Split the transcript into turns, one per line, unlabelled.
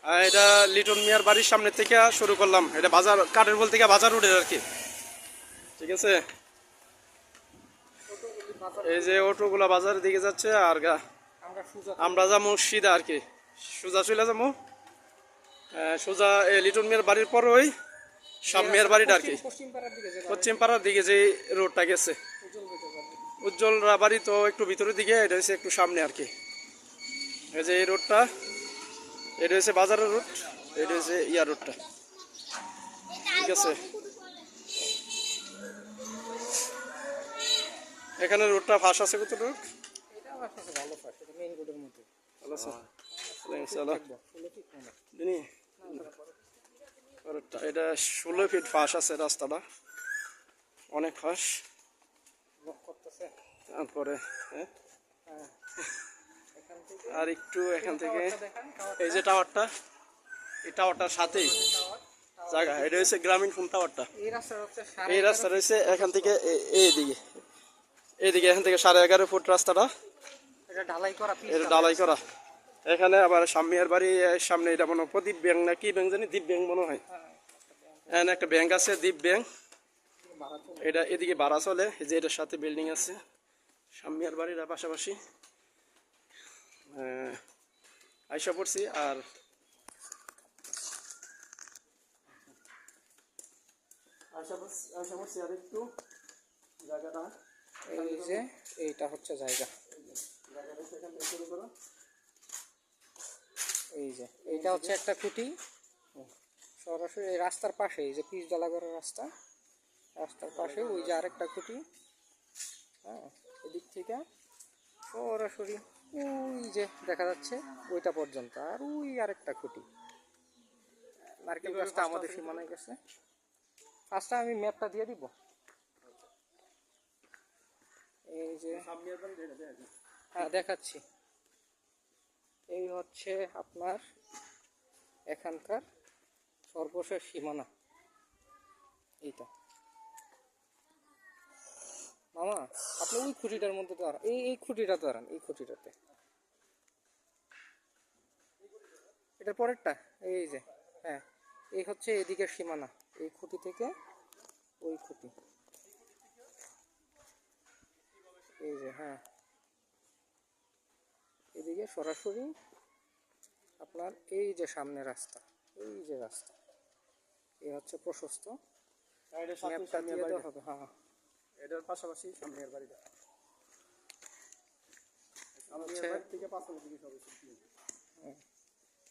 এটা লিটন মিয়ার বাড়ির সামনে থেকে শুরু করলাম। এটা বাজার কাঠের বল থেকে বাজার রোডের আর কি। ঠিক আছে, এই যে অটোগুলা বাজারের দিকে যাচ্ছে আর আমরা যাবো সিধা আর কি, সোজা চলে যাবো সোজা লিটন মিয়ার বাড়ির পর ওই সাব মিয়ার বাড়িটা আর কি, পশ্চিম পাড়ার দিকে যে রোডটা গেছে উজ্জ্বলরা বাড়ি তো একটু ভিতরের দিকে, এটা হচ্ছে একটু সামনে আর কি। এই যে এই রোডটা, এটা হচ্ছে বাজারের রোড, এটা হচ্ছে ইয়া রোডটা। ঠিক আছে, এখানে রোডটা ফাঁস আছে কতটুকু? ভালো আছে। এটা 16 ফিট ফাঁস আছে রাস্তাটা, অনেক ফাঁস। তারপরে আর একটু এখান থেকে এই যে টাওয়ারটা, এই টাওয়ারটার সাথেই জায়গা, এটা হচ্ছে গ্রামীণ ফোন টাওয়ারটা। এই রাস্তা রয়েছে এখান থেকে এইদিকে, এইদিকে এখান থেকে 11.5 ফুট রাস্তাটা, এটা ঢালাই করা। এখানে আবার সামনের বাড়ি সামনে, এটা মনে হয় প্রদীপ ব্যাংক না কি ব্যাংক জানি, দ্বীপ ব্যাংক মনে হয়। এখানে একটা ব্যাংক আছে দ্বীপ ব্যাংক, এটা এদিকে ভাড়া চলে। এই যে এটার সাথে বিল্ডিং আছে, সামনের বাড়ির পাশাপাশি আইসা পড়ছি। আর আইসা পড়ছি আর একটু জায়গাটা,
এই যে এইটা হচ্ছে জায়গা, এই যে এইটা হচ্ছে একটা খুঁটি সরাসরি এই রাস্তার পাশে, এই যে পিচ ডালা করা রাস্তা, রাস্তার পাশে ওই যে আরেকটা খুঁটি। হ্যাঁ, এদিক থেকে সরাসরি ওই যে দেখা যাচ্ছে ওইটা পর্যন্ত, আর ওই আরেকটা খুঁটি। নারকেল গাছটা আমাদের সীমানায় গেছে। ফার্স্টটা আমি ম্যাপটা দিয়ে দিব। এই যে হ্যাঁ দেখাচ্ছি, এই হচ্ছে আপনার এখানকার সর্বশেষ সীমানা এইটা। মামা আপনি ওই খুঁটিটার মধ্যে তো এই খুঁটিটা তো এই খুঁটিটাতে, এটার পরেরটা এই যে, হ্যাঁ এই হচ্ছে এদিকের সীমানা, এই খুঁটি থেকে ওই খুঁটি, এই যে হ্যাঁ এদিকে সরাসরি আপনার এই যে সামনে রাস্তা, এই যে রাস্তা, এই হচ্ছে প্রশস্ত। ম্যাপটা দিয়ে দেওয়া হবে। হ্যাঁ,
এটার পাশাপাশি সামনের বাড়িটা থেকে 5 মিনিট